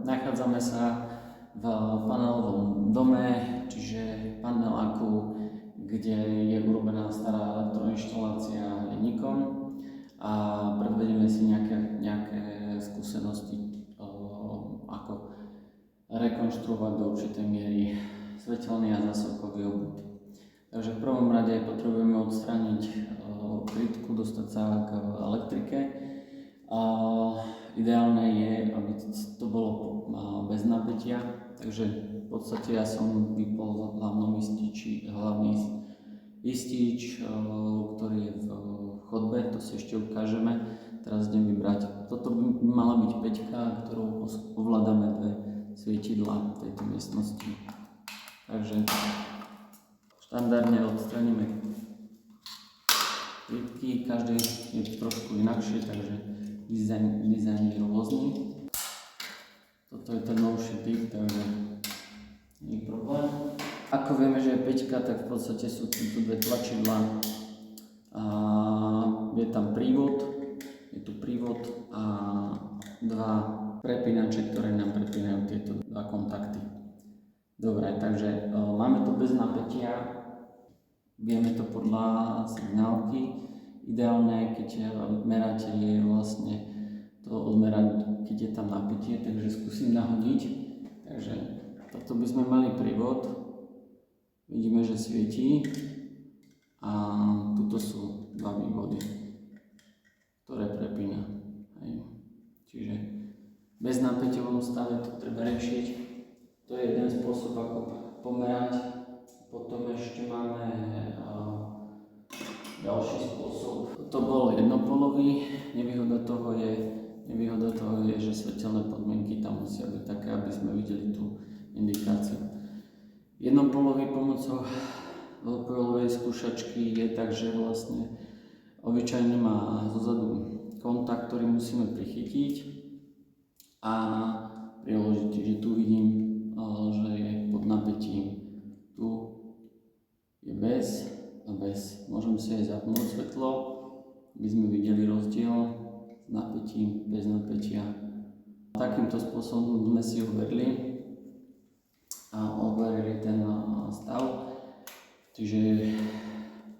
Nachádzame sa v panelovom dome, čiže paneláku, kde je urobená stará elektroinštalácia Nikon a predvedieme si nejaké skúsenosti, ako rekonštruovať do určitej miery svetelný a zásilkový obvod. Takže v prvom rade potrebujeme odstrániť krytku, dostať sa k elektrike. Ideálne je, aby to bolo bez napätia, takže v podstate ja som vypol hlavný istič, ktorý je v chodbe, to si ešte ukážeme. Teraz idem vybrať. Toto by mala byť peťka, ktorou ovládame dve svietidlá v tejto miestnosti. Takže štandardne odstraníme krytky, každý je trošku inakšie, takže dizajn je rôzny. Toto je ten novší typ, takže nie je problém. Ako vieme, že je peťka, tak v podstate sú tu dve tlačidlá. Je tam prívod a dva prepínače, ktoré nám prepínajú tieto dva kontakty. Dobre, takže máme to bez napätia, vieme to podľa signálky. Ideálne, keď meráte, je vlastne to odmerať, keď je tam napätie, takže skúsim nahodiť. Takže toto by sme mali prívod, vidíme, že svietí a tuto sú dva vývody, ktoré prepína. Čiže v beznapätiovom stave to treba riešiť. To je jeden spôsob, ako pomerať. Potom ešte máme ďalší spôsob. To bol jednopolový. Nevýhoda toho je, že svetelné podmienky tam musia byť také, aby sme videli tú indikáciu. Jednopolový pomocou dvojpolovej skúšačky je tak, že vlastne obyčajne má zozadu kontakt, ktorý musíme prichytiť a priložiť. Čiže tu vidím, že je pod napätím. Tu je bez a bez. Môžem si aj zapnúť svetlo, aby sme videli rozdiel s napätím, bez napätia. Takýmto spôsobom sme si overili ten stav. Čiže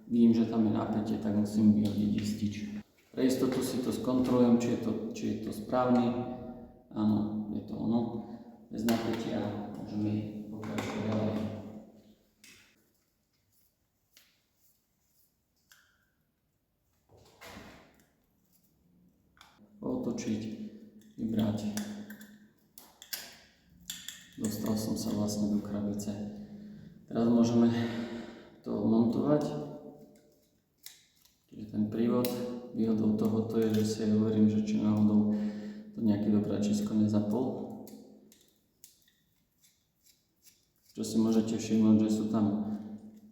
vidím, že tam je napätie, tak musím vyhodiť istič. Pre istotu si to skontrolujem, či je to správny. Áno, je to ono. Bez napätia môžeme pokračovať ďalej. Otočiť, vybrať. Dostal som sa vlastne do krabice. Teraz môžeme to montovať. Čiže ten prívod, výhodou tohoto je, že si hovorím, že či náhodou to nejaký dobráčisko nezapol. Čo si môžete všimnúť, že sú tam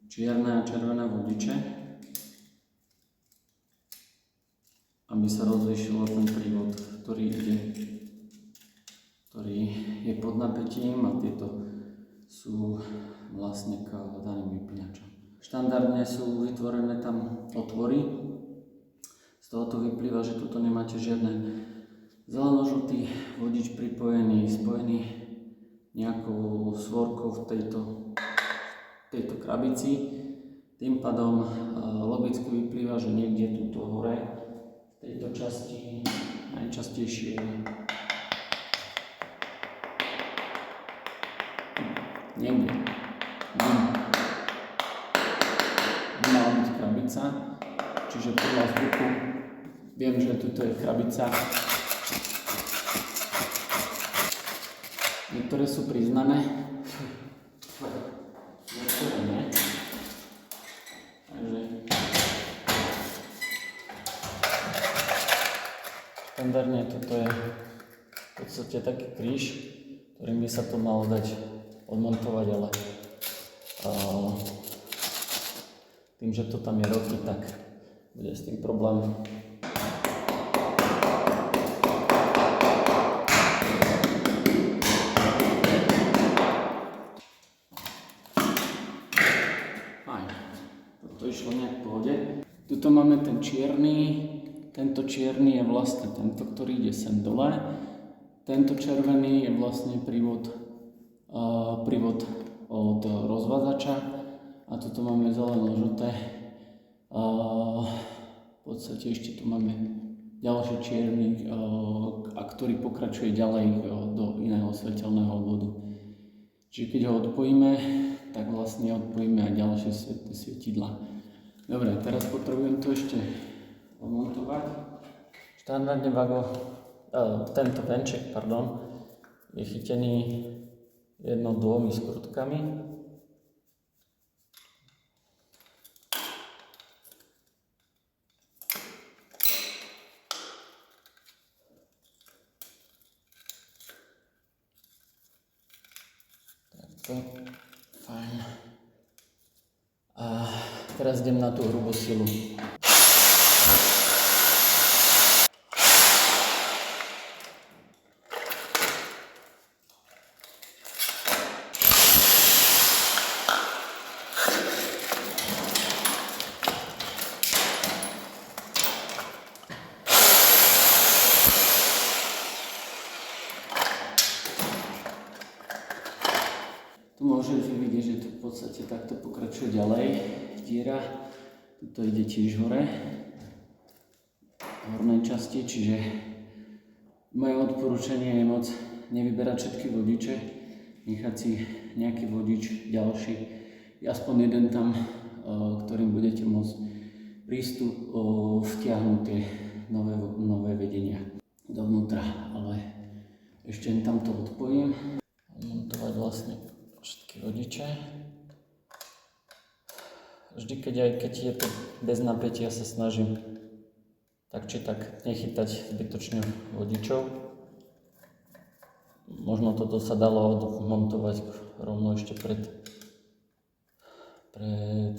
čierne a červené vodiče, aby sa rozlíšilo ten prívod, ktorý je pod napätím, a tieto sú vlastne k daným vypínačom. Štandardne sú vytvorené tam otvory. Z tohoto vyplýva, že tuto nemáte žiadne zeleno-žltý vodič spojený nejakou svorkou v tejto krabici. Tým pádom logicky vyplýva, že niekde tuto hore v tejto časti najčastejšie niekde by mala byť krabica, čiže podľa zvuku viem, že tuto je krabica. Niektoré sú priznané, niektoré nie. Takže štandardne toto je v podstate taký kríž, ktorým by sa to malo dať odmontovať, ale tým, že to tam je roky, tak bude s tým problém. Toto išlo nejak v pohode. Tuto máme ten čierny, tento čierny je vlastne tento, ktorý ide sem dole. tento červený je vlastne prívod od rozvádzača a tuto máme zeleno-žlté. V podstate ešte tu máme ďalší čierny, a ktorý pokračuje ďalej do iného svetelného obvodu. Čiže keď ho odpojíme, tak vlastne odpojíme aj ďalšie svietidla. Dobre, teraz potrebujem to ešte omontovať. Štandardne tento venček, je chytený 1-2 skrutkami. Takto, fajn. A teraz idem na tú hrubú silu. Tu môžete vidieť, že to v podstate takto pokračuje ďalej diera. Tuto ide tiež hore v hornej časti, čiže moje odporúčanie je moc nevyberať všetky vodiče, nechať si nejaký vodič ďalší, aspoň jeden tam, ktorým budete môcť prístup vtiahnuť tie nové vedenia dovnútra, ale ešte tam to odpojím. Montovať vlastne všetky vodiče. Vždy, keď je to bez napätia, sa snažím tak či tak nechytať zbytočne vodičov. Možno toto sa dalo odmontovať rovno ešte pred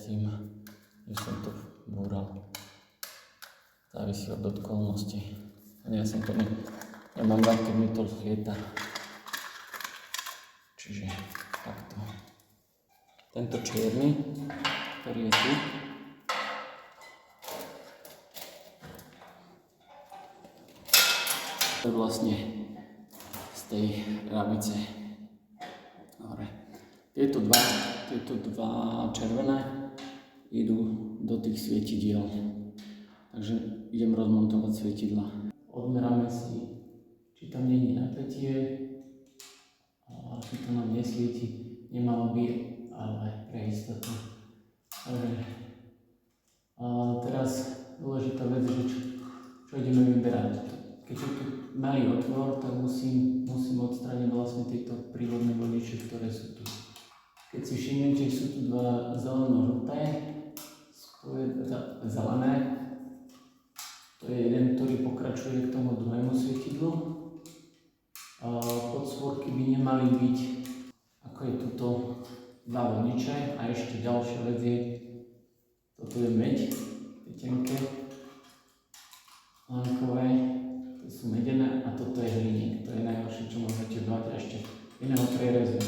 tým, že som to búral. Závisí od okolností. Ja som to nemám rád, keď mi to lieta. Čiže takto. Tento čierny, ktorý je tu, to je vlastne z tej rábice hore. Tieto dva červené idú do tých svietidiel. Takže idem rozmontovať svietidla. Odmeráme si, či tam nie je napätie, či to nám nesvieti, nemalo by, ale pre istotu. Takže teraz dôležitá vec, že čo ideme vyberať. Keď je tu malý otvor, tak musím odstrániť vlastne tieto prírodné vodiče, ktoré sú tu. Keď si všimnete, sú tu dva zeleno-žlté, zelené. To je jeden, ktorý pokračuje k tomu druhému svietidlu. Podstvorky by nemali byť, ako je tuto, dva vodiče a ešte ďalšia vec je, toto je meď, tie tenké lankové, to sú medené a toto je hliník, to je najhoršie, čo môžete mať a ešte iného prierezu.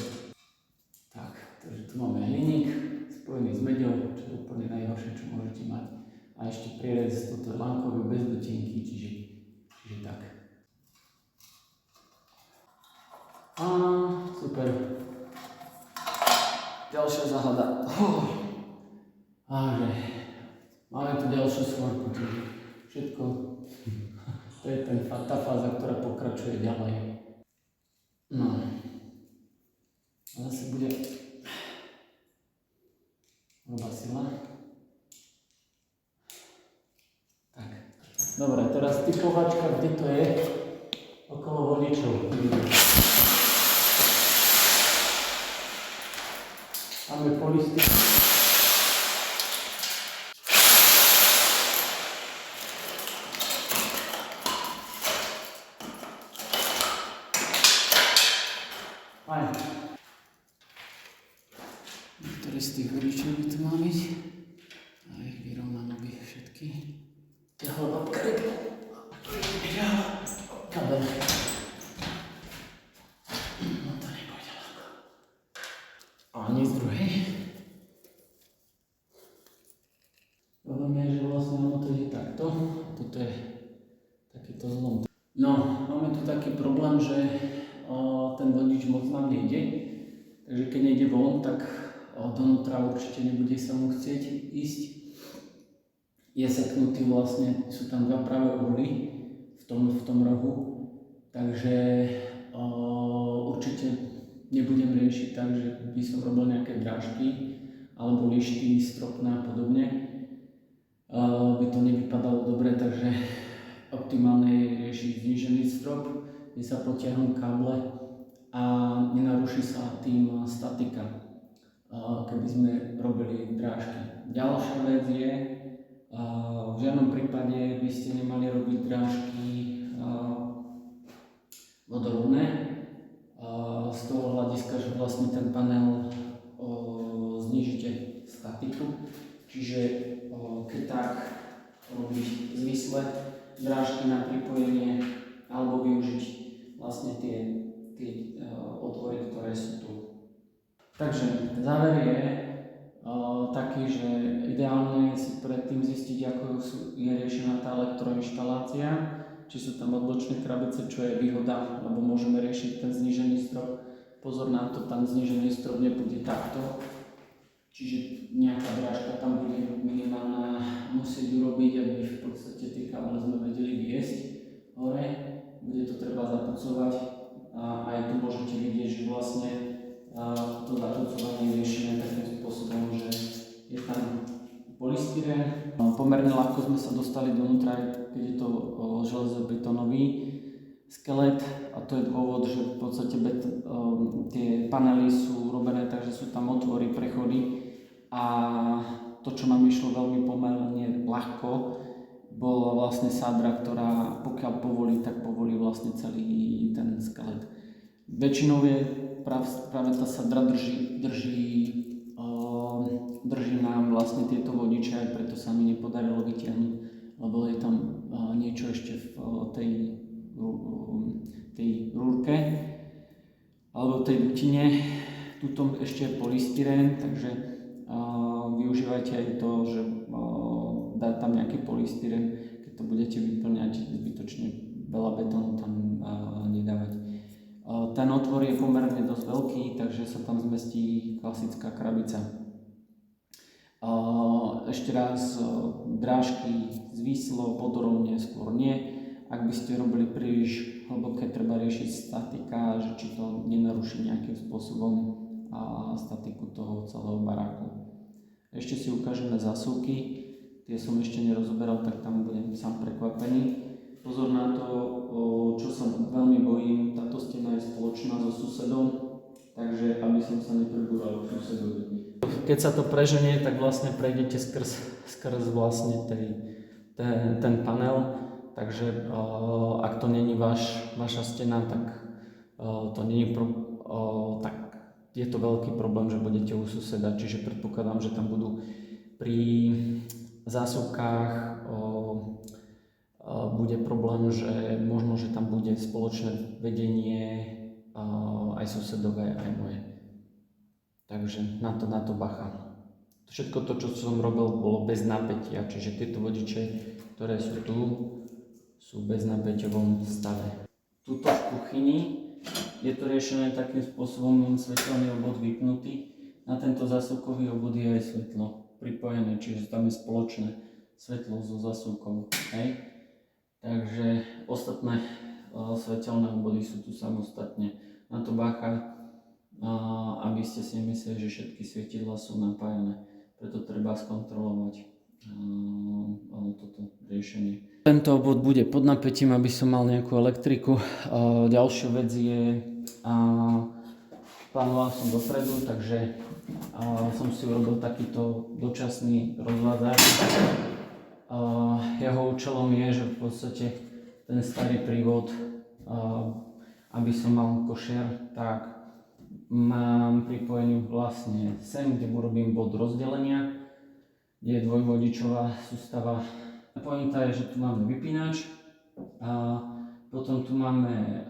Tak, takže tu máme hliník spojený s meďou, čo je úplne najhoršie, čo môžete mať a ešte prierez, toto je lankový bez dotienky, čiže tak. Super. Ďalšia záhada. Máme tu ďalšiu stvorku, čiže všetko. To je tá fáza, ktorá pokračuje ďalej. No. A zase bude hrubá sila. Tak. Dobre, teraz typovačka, kde to je? Okolo vodičov. Máme polisty. Fajn. Niektoré z tých vodičov by tu mal byť. A ich vyrovnám by všetky. Ťahla babka rybu. Kabel. No to nepôjde ľahko. Ani z druhej. Problém je, že vlastne ono to ide takto. Toto je takýto zlom. No, máme tu taký problém, že ten vodič moc nám nejde, takže keď nejde von, tak donútra určite nebude sa mu chcieť ísť. Je seknutý vlastne, sú tam dva pravé uhly v tom rohu, takže určite nebudem riešiť tak, že by som robil nejaké drážky alebo lišty, stropné a podobne. By to nevypadalo dobre, takže optimálne je riešiť znížený strop, kde sa potiahnu káble a nenaruší sa tým statika, keby sme robili drážky. Ďalšia vec je, v žiadnom prípade by ste nemali robiť drážky vodorovné, z toho hľadiska, že vlastne ten panel znížite statiku, čiže keď tak robiť zvisle drážky na pripojenie alebo využiť vlastne tie otvory, ktoré sú tu. Takže záver je taký, že ideálne je si predtým zistiť, ako je riešená tá elektroinštalácia, či sú tam odbočné krabice, čo je výhoda, lebo môžeme riešiť ten znížený strop. Pozor na to, tam znížený strop nebude takto, čiže nejaká drážka tam bude minimálna musieť urobiť, aby v podstate tie káble sme vedeli viesť hore. Bude to treba zapucovať a aj tu môžete vidieť, že vlastne to zapucovanie je riešené takým spôsobom, že je tam polystyrén. Pomerne ľahko sme sa dostali dovnútra, keď je to železobetónový skelet, a to je dôvod, že v podstate tie panely sú robené tak, že sú tam otvory, prechody a to, čo nám išlo veľmi pomerne ľahko, bola vlastne sádra, ktorá pokiaľ povolí, tak povolí vlastne celý ten skelet. Väčšinou je práve tá sádra drží nám vlastne tieto vodiče, aj preto sa mi nepodarilo vytiahnuť, lebo je tam niečo ešte v tej rúrke alebo tej dutine. Tuto ešte je polystyrén, takže využívajte aj to, že dať tam nejaký polystyrén, keď to budete vyplňať zbytočne veľa betónu tam nedávať. Ten otvor je pomerne dosť veľký, takže sa tam zmestí klasická krabica. Ešte raz, drážky zvislo, vodorovne skôr nie. Ak by ste robili príliš hlboké, treba riešiť statika, že či to nenaruší nejakým spôsobom statiku toho celého baráku. Ešte si ukážeme zásuvky, tie som ešte nerozoberal, tak tam budem sám prekvapený. Pozor na to, čo sa veľmi bojím, táto stena je spoločná so susedom, takže aby som sa neprebúral susedovi. Keď sa to preženie, tak vlastne prejdete skrz vlastne ten panel, takže ak to není vaša stena, tak to není tak je to veľký problém, že budete u suseda, čiže predpokladám, že tam budú pri zásuvkách bude problém, že možno, že tam bude spoločné vedenie aj susedové, aj moje. Takže na to bacha. Všetko to, čo som robil, bolo bez napätia, čiže tieto vodiče, ktoré sú tu, sú bez napäťovom stave. Tuto v kuchyni je to riešené takým spôsobom, mám svetelný obvod vypnutý. Na tento zásuvkový obvod je aj svetlo pripojené, čiže tam je spoločné svetlo so zásuvkou. Takže ostatné svetelné obvody sú tu samostatne. Na to bacha, aby ste si nemysleli, že všetky svietidlá sú napájené. Preto treba skontrolovať toto riešenie. Tento obvod bude pod napätím, aby som mal nejakú elektriku. Ďalšia vec je, plánoval som dopredu, takže som si urobil takýto dočasný rozvádzač. Jeho účelom je, že v podstate ten starý prívod, aby som mal košer, tak mám pripojený vlastne sem, kde urobím bod rozdelenia, kde je dvojvodičová sústava. Pointa je, že tu máme vypínač, a potom tu máme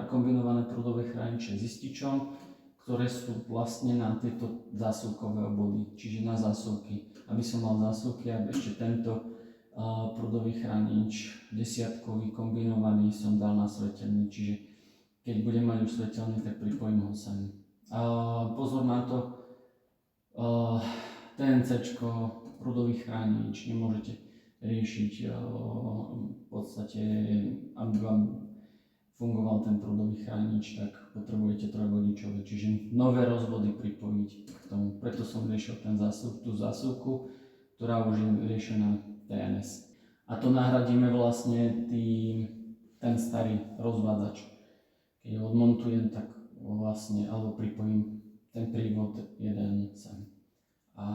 kombinované prúdové chrániče s ističom, ktoré sú vlastne na tieto zásuvkové obvody, čiže na zásuvky. Aby som mal zásuvky a ešte tento prúdový chránič, desiatkový kombinovaný som dal na svetelný, čiže keď budem mať už svetelný, tak pripojím ho sem. Pozor na to, TNCčko, prúdový chránič, nemôžete riešiť v podstate, aby vám fungoval ten prúdový chránič, tak potrebujete trojvodičové, čiže nové rozvody pripojiť k tomu. Preto som riešil tú zásuvku, ktorá už je riešená TNS. A to nahradíme vlastne ten starý rozvádzač. Keď ho odmontujem, tak vlastne, alebo pripojím ten prívod jeden sem. A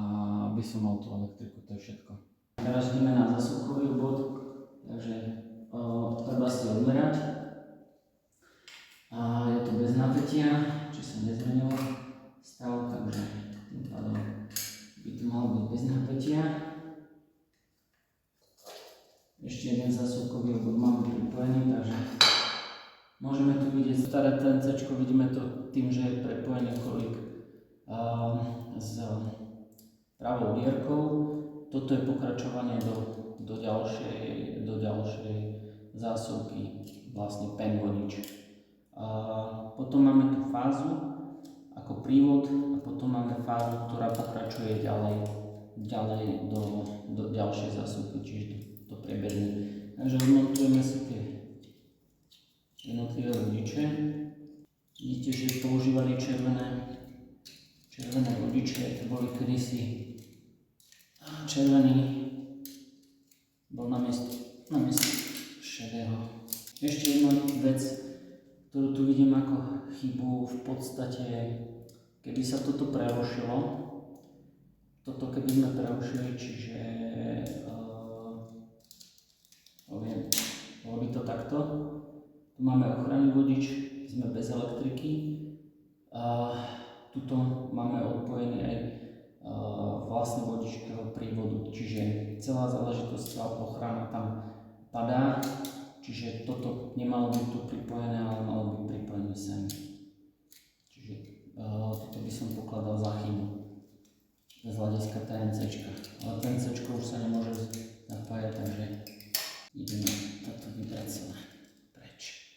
aby som mal tú elektriku, to je všetko. Teraz ideme na zásuvkový obvod, takže treba si odmerať. A je to bez napätia, či sa nezmenil stav, takže tým pádom by to malo byť bez napätia. Ešte jeden zásuvkový obvod máme pripojený, takže môžeme tu vidieť staré TNCčko, vidíme to tým, že je prepojený kolík s pravou dierkou. Toto je pokračovanie do ďalšej zásuvky, vlastne PEN vodič. Potom máme tú fázu ako prívod a potom máme fázu, ktorá pokračuje ďalej do ďalšej zásuvky, čiže to prebežne. Takže odmontujeme si tie jednotlivé vodiče. Vidíte, že používali červené vodiče, to boli kedysi červený, bol na miesto šedého. Ešte jedna vec, ktorú tu vidím ako chybu, v podstate, keby sa toto prerušilo, keby sme prerušili, čiže bolo by to takto. Tu máme ochranný vodič, sme bez elektriky. Tuto máme odpojený aj vlastný vodič toho prívodu, čiže celá záležitosť, celá ochrana tam padá. Čiže toto nemalo byť tu pripojené, ale malo byť pripojené sem. Čiže toto by som pokladal za chybu z hľadiska TNCčka. Ale TNCčko už sa nemôže zapájať, takže ideme toto vybrať celé preč.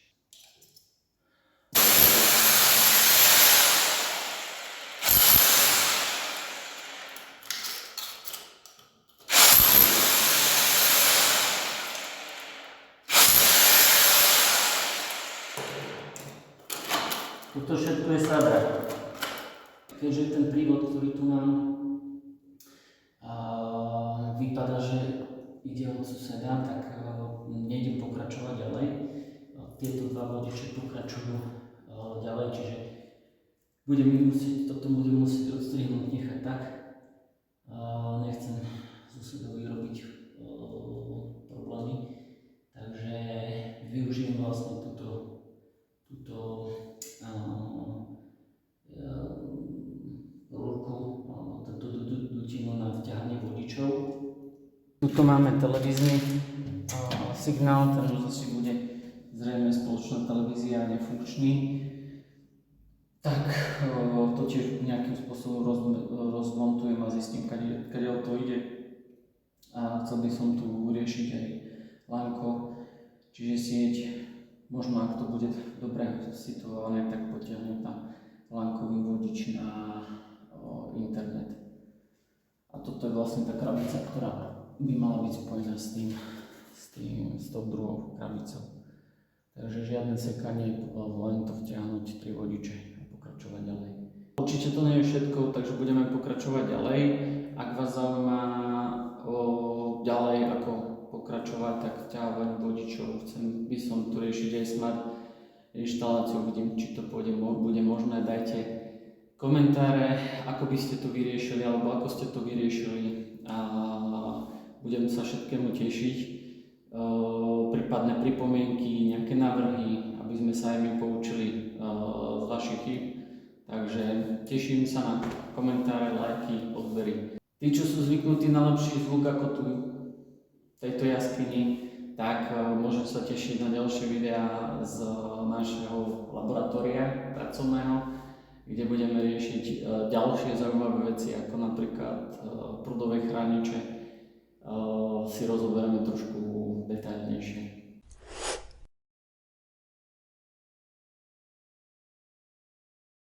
Toto všetko je sadra. Keďže ten prívod, ktorý tu mám, vypadá, že ide od suseda, tak nejdem pokračovať ďalej. Tieto dva vodiče pokračujú ďalej, čiže toto budem musieť odstrihnúť, nechať tak. Nechcem susedovi robiť problémy, takže využijem vlastne túto rúrku, túto dutinu na vťahanie vodičov. Tuto máme televízny signál, ten zase bude zrejme spoločná televízia nefunkčný. Tak to tiež nejakým spôsobom rozmontujem a zistím, kadiaľ to ide. A chcel by som tu riešiť aj lánko, čiže sieť. Možno ak to bude dobre situované, tak potiahnem tam lánkový vodič na internet. A toto je vlastne tá krabica, ktorá by mala byť spojená s tou druhou krabicou. Takže žiadne sekanie, len to vtiahnuť tri vodiče a pokračovať ďalej. Určite to nie je všetko, takže budeme pokračovať ďalej. Ak vás zaujíma ďalej ako pokračovať, tak vťahovanie vodičov, chcem by som tu riešiť aj smart inštaláciu, vidím, či to bude možné, dajte komentáre, ako by ste to vyriešili, alebo ako ste to vyriešili a budem sa všetkému tešiť, prípadné pripomienky, nejaké návrhy, aby sme sa aj my poučili z vašich chýb, takže teším sa na komentáre, lajky, odbery. Tí, čo sú zvyknutí na lepší zvuk ako tu tejto jaskyni, tak môžem sa tešiť na ďalšie videá z našeho laboratória pracovného, kde budeme riešiť ďalšie zaujímavé veci, ako napríklad prúdové chrániče, si rozoberieme trošku detailnejšie.